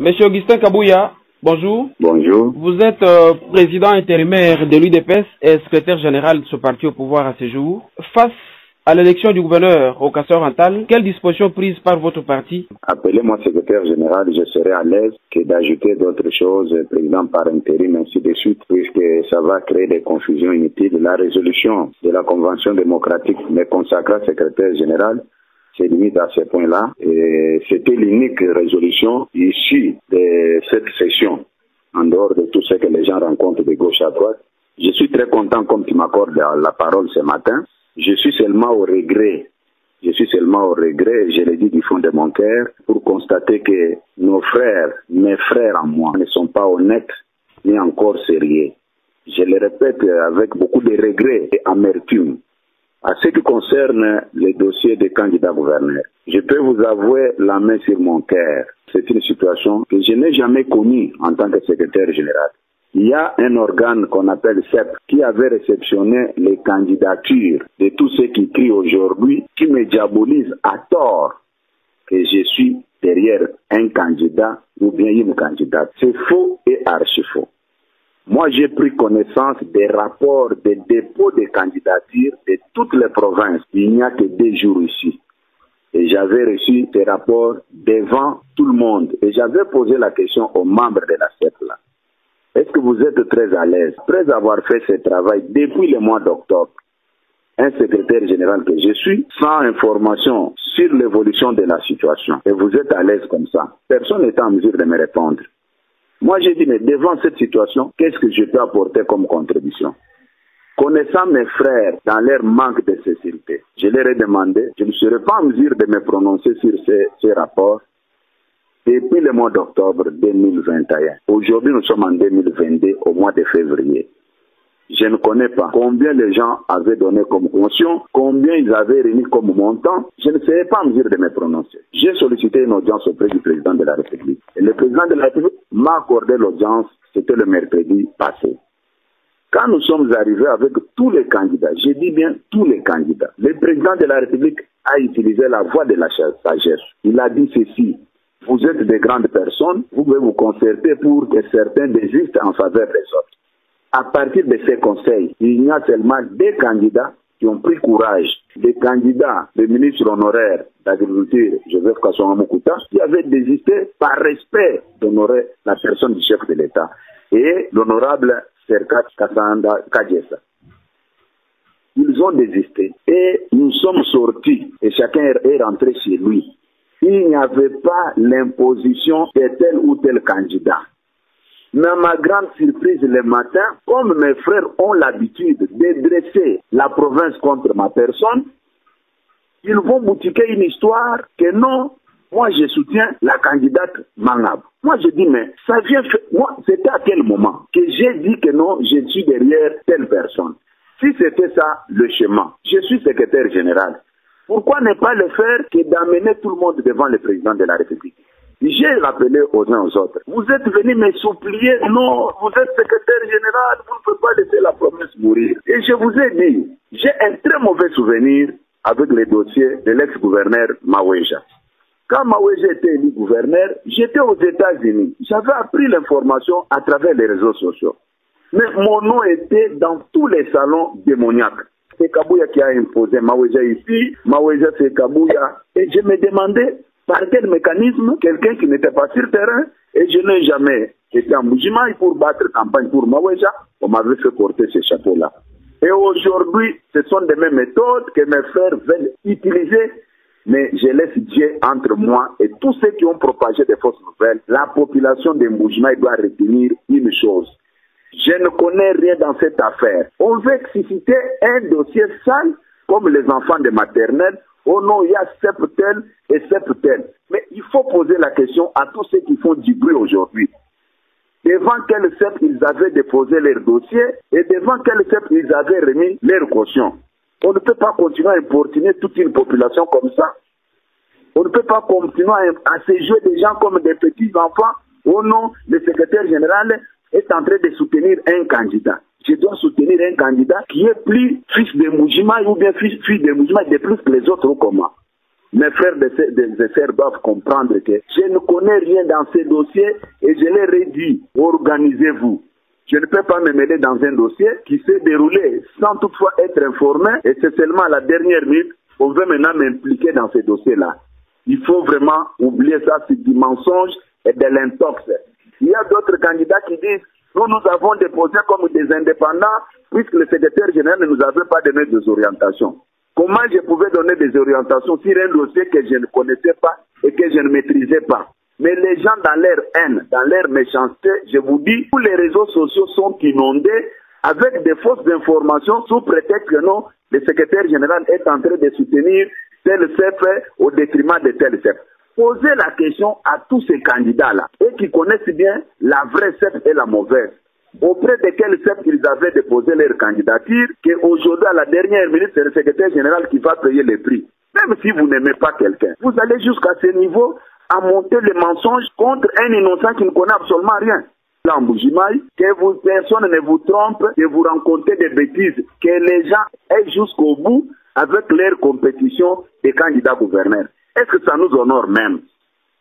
Monsieur Augustin Kabouya, bonjour. Bonjour. Vous êtes président intérimaire de l'UDPS et secrétaire général de ce parti au pouvoir à ce jour. Face à l'élection du gouverneur au Kassai-Oriental, quelles dispositions prises par votre parti? Appelez-moi secrétaire général, je serai à l'aise que d'ajouter d'autres choses, président par intérim, ainsi de suite, puisque ça va créer des confusions inutiles. La résolution de la Convention démocratique me consacra secrétaire général. C'est limite à ce point-là. Et c'était l'unique résolution issue de cette session, en dehors de tout ce que les gens rencontrent de gauche à droite. Je suis très content comme tu m'accordes la parole ce matin. Je suis seulement au regret, je l'ai dit du fond de mon cœur, pour constater que nos frères, mes frères en moi, ne sont pas honnêtes ni encore sérieux. Je le répète avec beaucoup de regrets et amertume. À ce qui concerne les dossiers des candidats gouverneurs, je peux vous avouer la main sur mon cœur. C'est une situation que je n'ai jamais connue en tant que secrétaire général. Il y a un organe qu'on appelle CEP qui avait réceptionné les candidatures de tous ceux qui crient aujourd'hui, qui me diabolisent à tort que je suis derrière un candidat ou bien une candidate. C'est faux et archi faux. Moi, j'ai pris connaissance des rapports des dépôts de candidatures de toutes les provinces. Il n'y a que 2 jours ici. Et j'avais reçu ces rapports devant tout le monde. Et j'avais posé la question aux membres de la CEP là. Est-ce que vous êtes très à l'aise? Après avoir fait ce travail depuis le mois d'octobre, un secrétaire général que je suis, sans information sur l'évolution de la situation, et vous êtes à l'aise comme ça, personne n'est en mesure de me répondre. Moi, j'ai dit, mais devant cette situation, qu'est-ce que je peux apporter comme contribution? Connaissant mes frères dans leur manque de sincérité, je leur ai demandé, je ne serai pas en mesure de me prononcer sur ces rapports depuis le mois d'octobre 2021. Aujourd'hui, nous sommes en 2022, au mois de février. Je ne connais pas combien les gens avaient donné comme caution, combien ils avaient remis comme montant. Je ne serai pas en mesure de me prononcer. J'ai sollicité une audience auprès du président de la République. Et le président de la République m'a accordé l'audience, c'était le mercredi passé. Quand nous sommes arrivés avec tous les candidats, j'ai dit bien tous les candidats, le président de la République a utilisé la voie de la sagesse. Il a dit ceci: vous êtes des grandes personnes, vous pouvez vous concerter pour que certains désistent en faveur des autres. À partir de ces conseils, il y a seulement 2 candidats qui ont pris courage. Des candidats, le ministre honoraire d'Agriculture, Joseph Kasonga Mukuta, qui avaient désisté par respect d'honorer la personne du chef de l'État, et l'honorable Serkat Kassanda Kajesa. Ils ont désisté et nous sommes sortis et chacun est rentré chez lui. Il n'y avait pas l'imposition de tel ou tel candidat. Mais à ma grande surprise le matin, comme mes frères ont l'habitude de dresser la province contre ma personne, ils vont boutiquer une histoire que non, moi je soutiens la candidate Mangab. Moi je dis, mais ça vient, moi c'était à quel moment que j'ai dit que non, je suis derrière telle personne? Si c'était ça le chemin, je suis secrétaire général. Pourquoi ne pas le faire que d'amener tout le monde devant le président de la République? J'ai rappelé aux uns aux autres. Vous êtes venus me supplier, non, vous êtes secrétaire général, vous ne pouvez pas laisser la promesse mourir. Et je vous ai dit, j'ai un très mauvais souvenir avec les dossiers de l'ex-gouverneur Maweja. Quand Maweja était élu gouverneur, j'étais aux États-Unis. J'avais appris l'information à travers les réseaux sociaux. Mais mon nom était dans tous les salons démoniaques. C'est Kabouya qui a imposé Maweja ici, Maweja c'est Kabouya. Et je me demandais par quel mécanisme quelqu'un qui n'était pas sur terrain, et je n'ai jamais été en Mbujimaï pour battre campagne pour Maweja, on m'avait fait porter ce chapeau-là. Et aujourd'hui, ce sont des mêmes méthodes que mes frères veulent utiliser, mais je laisse Dieu entre moi et tous ceux qui ont propagé des fausses nouvelles. La population de Mbujimaï doit retenir une chose. Je ne connais rien dans cette affaire. On veut susciter un dossier sale, comme les enfants de maternelle. Oh non, il y a tel et tel. Mais il faut poser la question à tous ceux qui font du bruit aujourd'hui. Devant quel CEP ils avaient déposé leur dossier et devant quel CEP ils avaient remis leur caution. On ne peut pas continuer à importuner toute une population comme ça. On ne peut pas continuer à se jouer des gens comme des petits enfants. Oh non, le secrétaire général est en train de soutenir un candidat. Je dois soutenir un candidat qui est plus fils de Mbujimaï ou bien fils de Mbujimaï de plus que les autres ou comment. Mes frères des sœurs doivent comprendre que je ne connais rien dans ces dossiers et je leur ai dit, organisez-vous. Je ne peux pas me mêler dans un dossier qui s'est déroulé sans toutefois être informé et c'est seulement à la dernière minute qu'on veut maintenant m'impliquer dans ces dossiers-là. Il faut vraiment oublier ça, c'est du mensonge et de l'intox. Il y a d'autres candidats qui disent nous avons déposé comme des indépendants puisque le secrétaire général ne nous avait pas donné des orientations. Comment je pouvais donner des orientations sur un dossier que je ne connaissais pas et que je ne maîtrisais pas? Mais les gens dans leur haine, dans leur méchanceté, je vous dis, tous les réseaux sociaux sont inondés avec des fausses informations sous prétexte que non, le secrétaire général est en train de soutenir tel CEP au détriment de tel CEP. Posez la question à tous ces candidats-là et qui connaissent bien la vraie CEP et la mauvaise. Auprès de quel CEP ils avaient déposé leur candidature, qu'aujourd'hui, à la dernière minute, c'est le secrétaire général qui va payer les prix. Même si vous n'aimez pas quelqu'un, vous allez jusqu'à ce niveau à monter les mensonges contre un innocent qui ne connaît absolument rien. L'Amboujimaï, que personne ne vous trompe, que vous rencontrez des bêtises, que les gens aillent jusqu'au bout avec leur compétition des candidats gouverneurs. Est-ce que ça nous honore même?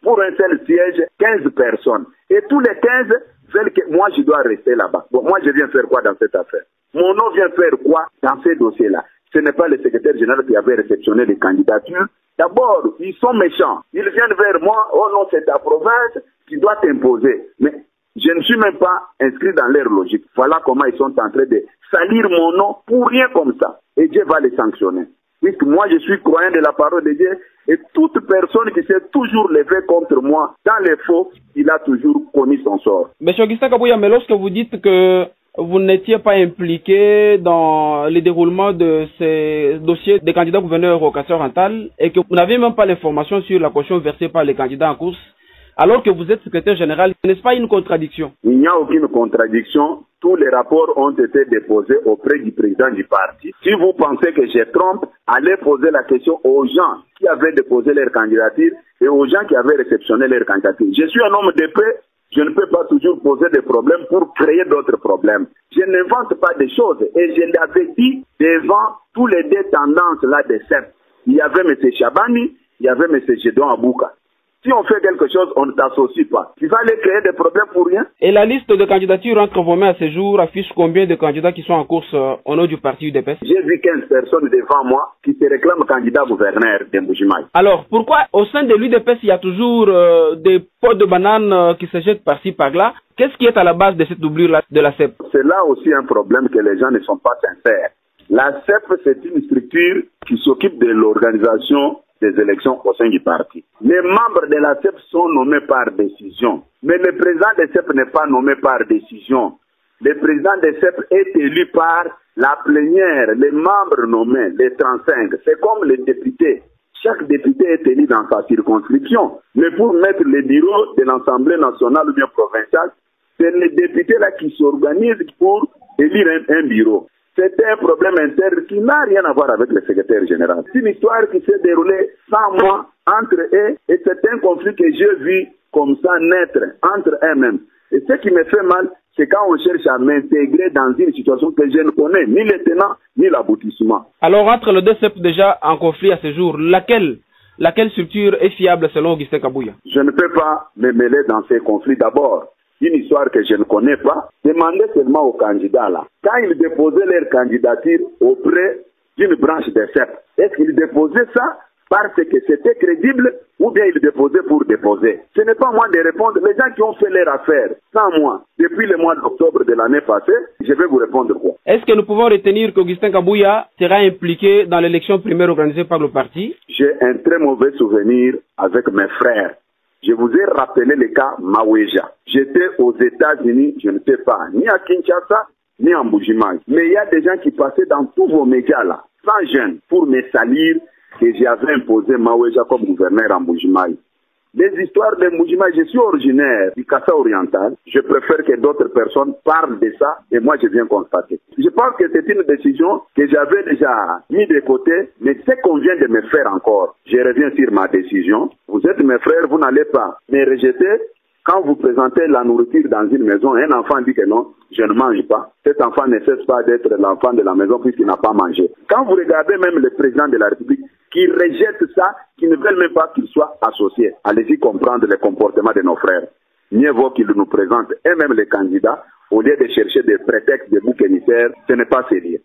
Pour un seul siège, 15 personnes. Et tous les 15 veulent que moi je dois rester là-bas. Bon, moi je viens faire quoi dans cette affaire? Mon nom vient faire quoi dans ces dossiers-là? Ce n'est pas le secrétaire général qui avait réceptionné les candidatures. D'abord, ils sont méchants. Ils viennent vers moi, oh non, c'est ta province qui doit t'imposer. Mais je ne suis même pas inscrit dans leur logique. Voilà comment ils sont en train de salir mon nom pour rien comme ça. Et Dieu va les sanctionner. Puisque moi, je suis croyant de la parole de Dieu. Et toute personne qui s'est toujours levée contre moi, dans les faux, il a toujours connu son sort. Monsieur Augustin Kabouya, mais lorsque vous dites que vous n'étiez pas impliqué dans le déroulement de ces dossiers des candidats gouverneurs au Kassai-Oriental et que vous n'avez même pas l'information sur la caution versée par les candidats en course, alors que vous êtes secrétaire général, n'est-ce pas une contradiction? Il n'y a aucune contradiction. Tous les rapports ont été déposés auprès du président du parti. Si vous pensez que je trompe, allez poser la question aux gens qui avaient déposé leur candidature et aux gens qui avaient réceptionné leur candidature. Je suis un homme de paix. Je ne peux pas toujours poser des problèmes pour créer d'autres problèmes. Je n'invente pas des choses. Et je l'avais dit devant tous les deux tendances-là des CEP. Il y avait M. Chabani, il y avait M. Gédon Abouka. Si on fait quelque chose, on ne t'associe pas. Tu vas aller créer des problèmes pour rien. Et la liste de candidatures entre vos mains à ce jour affiche combien de candidats qui sont en course au nom du parti UDPS? J'ai vu 15 personnes devant moi qui se réclament candidats gouverneurs d'Mbujimai. Alors, pourquoi au sein de l'UDPS, il y a toujours des pots de bananes qui se jettent par-ci, par-là? Qu'est-ce qui est à la base de cette doublure de la CEP? C'est là aussi un problème que les gens ne sont pas sincères. La CEP, c'est une structure qui s'occupe de l'organisation des élections au sein du parti. Les membres de la CEP sont nommés par décision. Mais le président de CEP n'est pas nommé par décision. Le président de CEP est élu par la plénière, les membres nommés, les 35. C'est comme les députés. Chaque député est élu dans sa circonscription. Mais pour mettre les bureaux de l'Assemblée nationale ou bien provinciale, c'est les députés là qui s'organisent pour élire un bureau. C'était un problème interne qui n'a rien à voir avec le secrétaire général. C'est une histoire qui s'est déroulée sans moi, entre eux, et c'est un conflit que j'ai vu comme ça naître entre eux-mêmes. Et ce qui me fait mal, c'est quand on cherche à m'intégrer dans une situation que je ne connais ni les tenants, ni l'aboutissement. Alors, entre les deux CEP déjà en conflit à ce jour, laquelle structure est fiable selon Augustin Kabouya? Je ne peux pas me mêler dans ces conflits d'abord. Une histoire que je ne connais pas, demandez seulement aux candidats là. Quand ils déposaient leur candidature auprès d'une branche des CEP, est-ce qu'ils déposaient ça parce que c'était crédible ou bien ils déposaient pour déposer? Ce n'est pas moi de répondre. Les gens qui ont fait leur affaire sans moi depuis le mois d'octobre de l'année passée, je vais vous répondre quoi? Est-ce que nous pouvons retenir qu'Augustin Kabouya sera impliqué dans l'élection primaire organisée par le parti? J'ai un très mauvais souvenir avec mes frères. Je vous ai rappelé le cas Maweja. J'étais aux États-Unis, je ne sais pas, ni à Kinshasa, ni à Mbujimai. Mais il y a des gens qui passaient dans tous vos médias là, sans gêne, pour me salir que j'avais imposé Maweja comme gouverneur à Mbujimai. Les histoires de Mbujimai, je suis originaire du Kassai-Oriental. Je préfère que d'autres personnes parlent de ça et moi je viens constater. Je pense que c'est une décision que j'avais déjà mis de côté, mais ce qu'on vient de me faire encore, je reviens sur ma décision. Vous êtes mes frères, vous n'allez pas me rejeter. Quand vous présentez la nourriture dans une maison, un enfant dit que non, je ne mange pas. Cet enfant ne cesse pas d'être l'enfant de la maison puisqu'il n'a pas mangé. Quand vous regardez même le président de la République, qui rejettent ça, qui ne veulent même pas qu'ils soient associés. Allez-y comprendre le comportement de nos frères. Mieux vaut qu'ils nous présentent, et même les candidats, au lieu de chercher des prétextes, des boucs émissaires, ce n'est pas sérieux.